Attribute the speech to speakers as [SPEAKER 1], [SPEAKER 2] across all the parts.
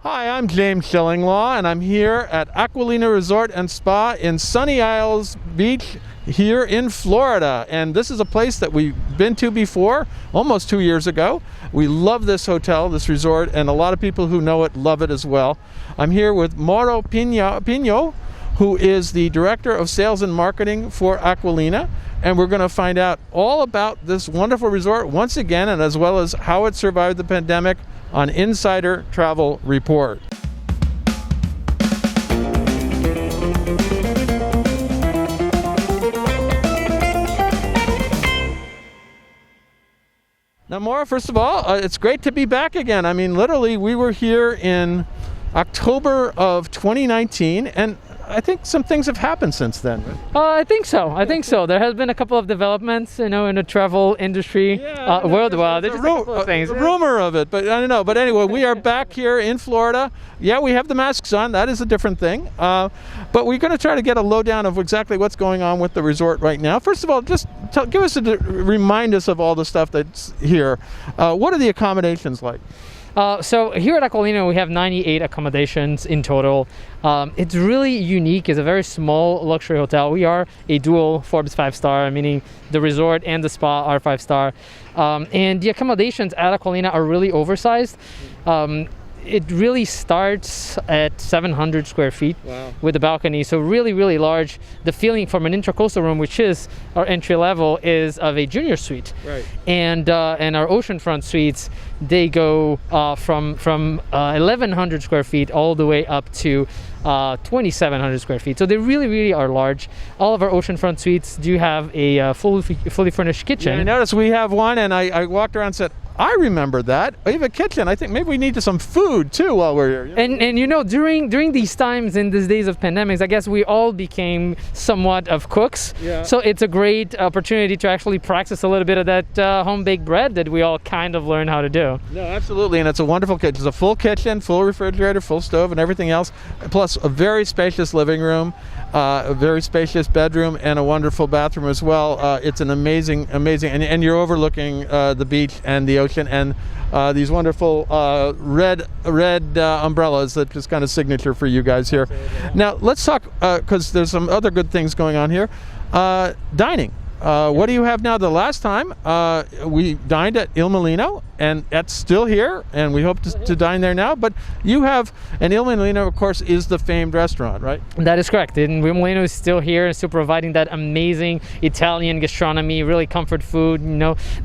[SPEAKER 1] Hi, I'm James Shillinglaw, and I'm here at Acqualina Resort and Spa in Sunny Isles Beach here in Florida. And this is a place that we've been to before, almost 2 years ago. We love this hotel, this resort, and a lot of people who know it love it as well. I'm here with Mauro Pino, who is the Director of Sales and Marketing for Acqualina. And we're going to find out all about this wonderful resort once again, and as well as how it survived the pandemic on Insider Travel Report. Now, Maura, first of all, it's great to be back again. I mean, literally, we were here in October of 2019, and I think some things have happened since then.
[SPEAKER 2] I think so. There has been a couple of developments, in the travel industry worldwide. There's just a couple of things.
[SPEAKER 1] A rumor of it, but I don't know. But anyway, we are back here in Florida. Yeah, we have the masks on. That is a different thing. But we're going to try to get a lowdown of exactly what's going on with the resort right now. First of all, just remind us of all the stuff that's here. What are the accommodations like?
[SPEAKER 2] So here at Acqualina, we have 98 accommodations in total. It's really unique. It's a very small luxury hotel. We are a dual Forbes 5-star, meaning the resort and the spa are 5-star. And the accommodations at Acqualina are really oversized. It really starts at 700 square feet.
[SPEAKER 1] Wow.
[SPEAKER 2] With a balcony, so really, really large. The feeling from an intracoastal room, which is our entry level, is of a junior suite.
[SPEAKER 1] Right.
[SPEAKER 2] And our oceanfront suites, they go from 1,100 square feet all the way up to 2,700 square feet. So they really, really are large. All of our oceanfront suites do have a fully furnished kitchen.
[SPEAKER 1] Yeah, I noticed we have one, and I walked around and said, I remember that. We have a kitchen. I think maybe we need some food too while we're here.
[SPEAKER 2] And during these times, in these days of pandemics, I guess we all became somewhat of cooks.
[SPEAKER 1] Yeah.
[SPEAKER 2] So it's a great opportunity to actually practice a little bit of that home-baked bread that we all kind of learn how to do.
[SPEAKER 1] No, absolutely, and it's a wonderful kitchen. It's a full kitchen, full refrigerator, full stove, and everything else, plus a very spacious living room, a very spacious bedroom, and a wonderful bathroom as well. It's an amazing, and you're overlooking the beach and the ocean, and these wonderful red umbrellas that just kind of signature for you guys here.
[SPEAKER 2] Absolutely.
[SPEAKER 1] Now let's talk, because there's some other good things going on here. Dining. What do you have now? The last time we dined at Il Molino, and that's still here, and we hope to dine there now. But you have, and Il Molino, of course, is the famed restaurant, right?
[SPEAKER 2] That is correct. And Il Molino is still here and still providing that amazing Italian gastronomy, really comfort food,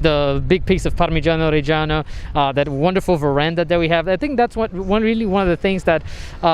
[SPEAKER 2] the big piece of Parmigiano Reggiano, that wonderful veranda that we have. I think that's one of the things that,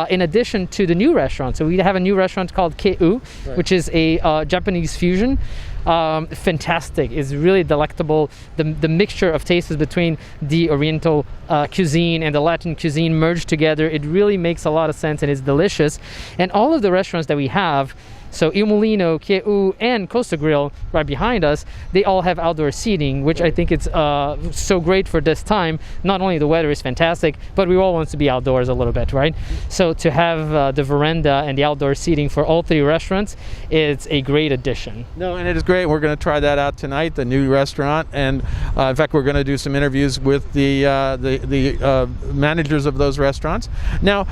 [SPEAKER 2] in addition to the new restaurant, so we have a new restaurant called Keu, right, which is a Japanese fusion. Fantastic. It's really delectable. The mixture of tastes between the Oriental cuisine and the Latin cuisine merged together, it really makes a lot of sense, and it's delicious. And all of the restaurants that we have, so Il Molino, Keu, and Costa Grill right behind us, they all have outdoor seating, which I think it's so great for this time. Not only the weather is fantastic, but we all want to be outdoors a little bit, right? So to have the veranda and the outdoor seating for all three restaurants, it's a great addition.
[SPEAKER 1] No, and it is great. We're going to try that out tonight, the new restaurant, and in fact, we're going to do some interviews with the managers of those restaurants. Now,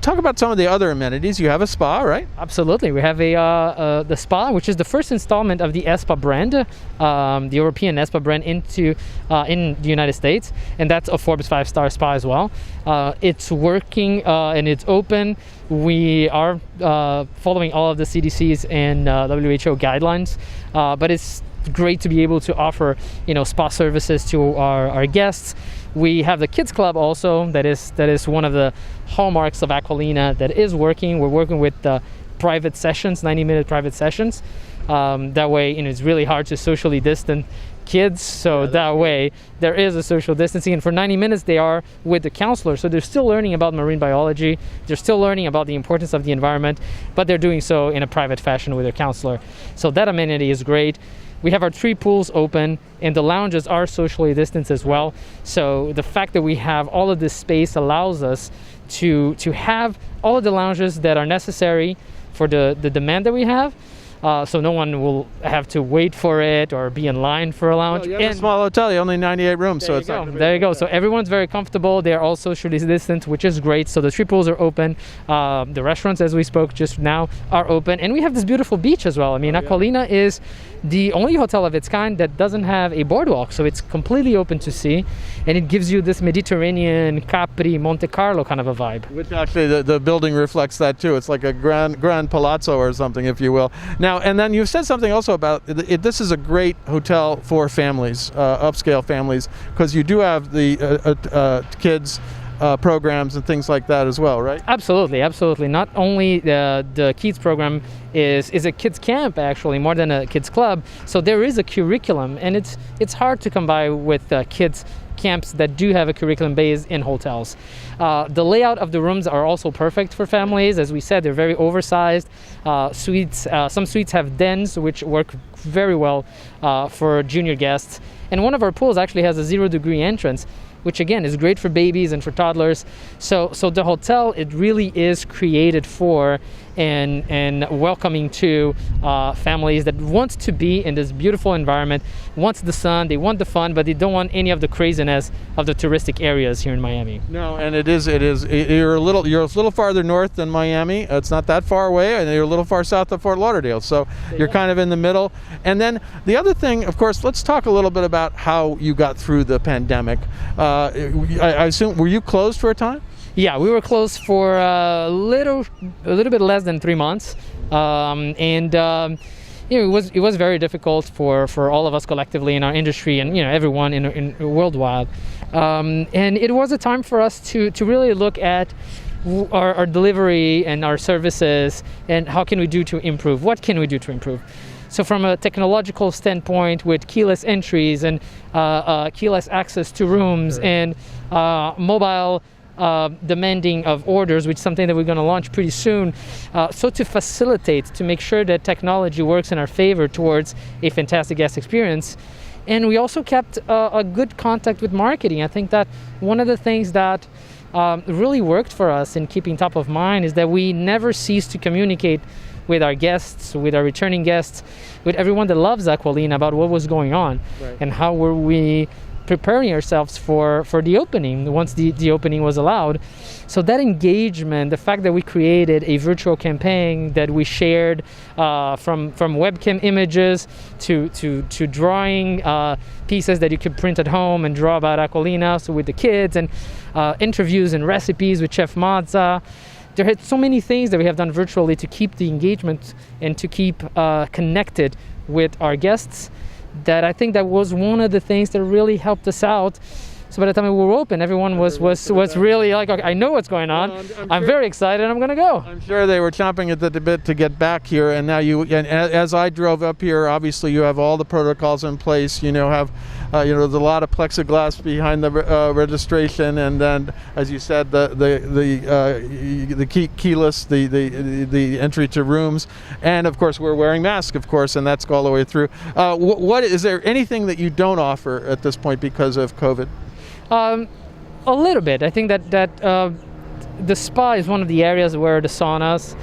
[SPEAKER 1] talk about some of the other amenities. You have a spa, right?
[SPEAKER 2] Absolutely. We have the spa, which is the first installment of the Espa brand, the European Espa brand in the United States, and that's a Forbes 5-star spa as well. It's working and it's open. We are following all of the CDC's and WHO guidelines, but it's great to be able to offer spa services to our guests. We have the kids club also. That is one of the hallmarks of Acqualina that is working. We're working with private sessions, 90-minute private sessions. That way, it's really hard to socially distance kids, so that way there is a social distancing, and for 90 minutes they are with the counselor, so they're still learning about marine biology, they're still learning about the importance of the environment, but they're doing so in a private fashion with their counselor. So that amenity is great. We have our 3 pools open, and the lounges are socially distanced as well. So the fact that we have all of this space allows us to have all of the lounges that are necessary for the demand that we have. so no one will have to wait for it or be in line for a lounge.
[SPEAKER 1] You have a small hotel, you only 98 rooms, so it's
[SPEAKER 2] there you go. So everyone's very comfortable. They are all socially distant, which is great. So the street pools are open. The restaurants, as we spoke just now, are open, and we have this beautiful beach as well. I mean, Acqualina is the only hotel of its kind that doesn't have a boardwalk, so it's completely open to sea, and it gives you this Mediterranean, Capri, Monte Carlo kind of a vibe.
[SPEAKER 1] Which actually the building reflects that too. It's like a grand palazzo or something, if you will. Now, and then you've said something also about this is a great hotel for families, upscale families, because you do have the kids programs and things like that as well, right?
[SPEAKER 2] Absolutely, absolutely. Not only the kids program is a kids camp, actually, more than a kids club. So there is a curriculum, and it's hard to come by with kids camps that do have a curriculum base in hotels. The layout of the rooms are also perfect for families. As we said, they're very oversized. Suites, some suites have dens, which work very well for junior guests. And one of our pools actually has a 0-degree entrance, which again is great for babies and for toddlers. So the hotel, it really is created for and welcoming to families that want to be in this beautiful environment, want the sun, they want the fun, but they don't want any of the craziness of the touristic areas here in Miami.
[SPEAKER 1] No, and it is. You're a little farther north than Miami. It's not that far away, and you're a little far south of Fort Lauderdale. So you're kind of in the middle. And then the other thing, of course, let's talk a little bit about how you got through the pandemic. I assume, were you closed for a time?
[SPEAKER 2] Yeah, we were closed for a little bit less than 3 months, it was very difficult for all of us collectively in our industry, and everyone in worldwide. And it was a time for us to really look at our delivery and our services, and how can we do to improve? What can we do to improve? So from a technological standpoint, with keyless entries and keyless access to rooms, and mobile demanding of orders, which is something that we're going to launch pretty soon. So to facilitate, to make sure that technology works in our favor towards a fantastic guest experience. And we also kept a good contact with marketing. I think that one of the things that really worked for us in keeping top of mind is that we never ceased to communicate with our guests, with our returning guests, with everyone that loves Acqualina about what was going on, right, and how were we preparing ourselves for the opening once the opening was allowed. So that engagement, the fact that we created a virtual campaign that we shared from webcam images to drawing pieces that you could print at home and draw about Acqualina, so with the kids, and interviews and recipes with Chef Mazza. There are so many things that we have done virtually to keep the engagement and to keep connected with our guests, that I think that was one of the things that really helped us out. So by the time we were open, everyone was really like, okay, I know what's going on. I'm very excited. I'm going to go.
[SPEAKER 1] I'm sure they were chomping at the bit to get back here. And now and as I drove up here, obviously you have all the protocols in place. Have there's a lot of plexiglass behind the registration, and then, as you said, the keyless, the entry to rooms, and of course we're wearing masks, of course, and that's all the way through. What is there anything that you don't offer at this point because of COVID?
[SPEAKER 2] A little bit. I think that the spa is one of the areas where the saunas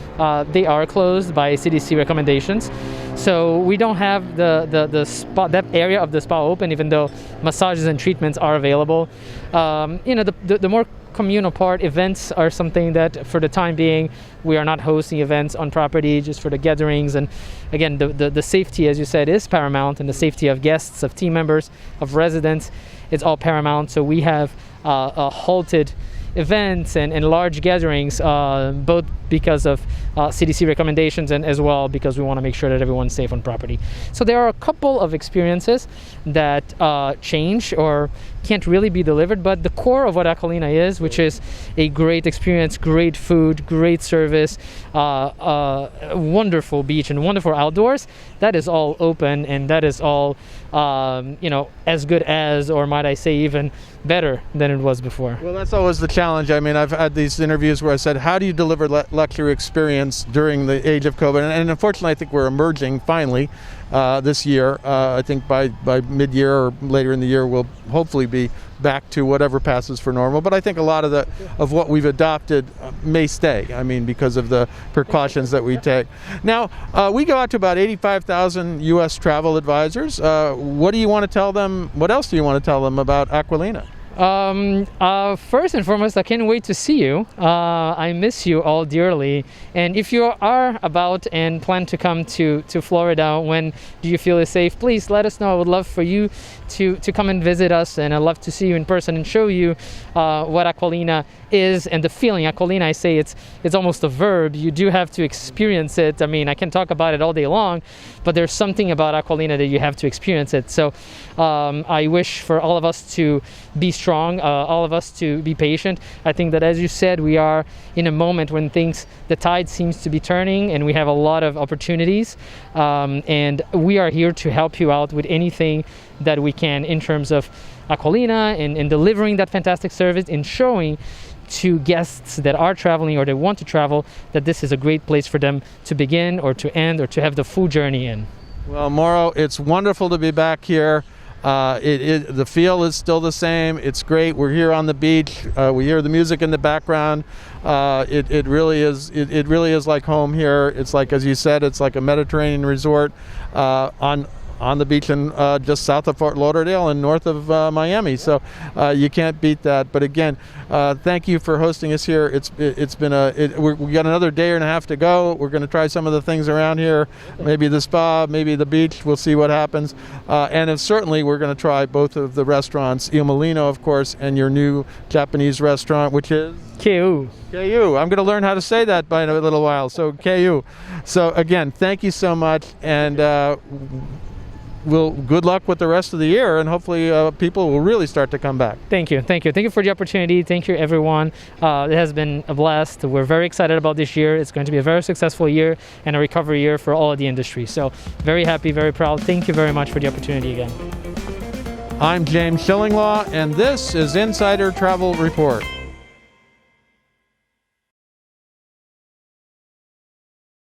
[SPEAKER 2] they are closed by CDC recommendations. So we don't have the spa, that area of the spa, open, even though massages and treatments are available. The more communal part, events are something that for the time being we are not hosting events on property, just for the gatherings. And again, the safety, as you said, is paramount, and the safety of guests, of team members, of residents, it's all paramount. So we have halted events and large gatherings, both because of CDC recommendations and as well because we want to make sure that everyone's safe on property. So there are a couple of experiences that change or can't really be delivered, but the core of what Acqualina is, which is a great experience, great food, great service, wonderful beach and wonderful outdoors, that is all open, and that is all as good as, or might I say even better than it was before.
[SPEAKER 1] Well, that's always the challenge. I mean, I've had these interviews where I said, how do you deliver luxury experience during the age of COVID? And unfortunately, I think we're emerging finally this year. I think by mid-year or later in the year, we'll hopefully be back to whatever passes for normal. But I think a lot of what we've adopted may stay. I mean, because of the precautions that we take. Now, we go out to about 85,000 U.S. travel advisors. What do you want to tell them? What else do you want to tell them about Acqualina?
[SPEAKER 2] First and foremost, I can't wait to see you. I miss you all dearly. And if you are about and plan to come to Florida, when do you feel is safe, please let us know. I would love for you to come and visit us, and I'd love to see you in person and show you what Acqualina is and the feeling. Acqualina, I say it's almost a verb. You do have to experience it. I mean, I can talk about it all day long, but there's something about Acqualina that you have to experience it. So I wish for all of us to be strong, all of us to be patient. I think that, as you said, we are in a moment when the tide seems to be turning, and we have a lot of opportunities, and we are here to help you out with anything that we can in terms of Acqualina and in delivering that fantastic service, in showing to guests that are traveling or they want to travel that this is a great place for them to begin or to end or to have the full journey in.
[SPEAKER 1] Well, Mauro, it's wonderful to be back here. The feel is still the same. It's great. We're here on the beach. We hear the music in the background. It really is. It really is like home here. It's like, as you said, it's like a Mediterranean resort on the beach in just south of Fort Lauderdale and north of Miami. So you can't beat that. But again, thank you for hosting us here. It's been we got another day and a half to go. We're going to try some of the things around here, maybe the spa, maybe the beach. We'll see what happens. And certainly we're going to try both of the restaurants, Il Mulino, of course, and your new Japanese restaurant, which is
[SPEAKER 2] Keiu.
[SPEAKER 1] Keiu. I'm going to learn how to say that by a little while. So Keiu. So again, thank you so much, and good luck with the rest of the year, and hopefully people will really start to come back.
[SPEAKER 2] Thank you for the opportunity. Thank you, everyone. It has been a blast. We're very excited about this year. It's going to be a very successful year and a recovery year for all of the industry. So very happy, very proud. Thank you very much for the opportunity again.
[SPEAKER 1] I'm James Schillinglaw, and this is Insider Travel Report.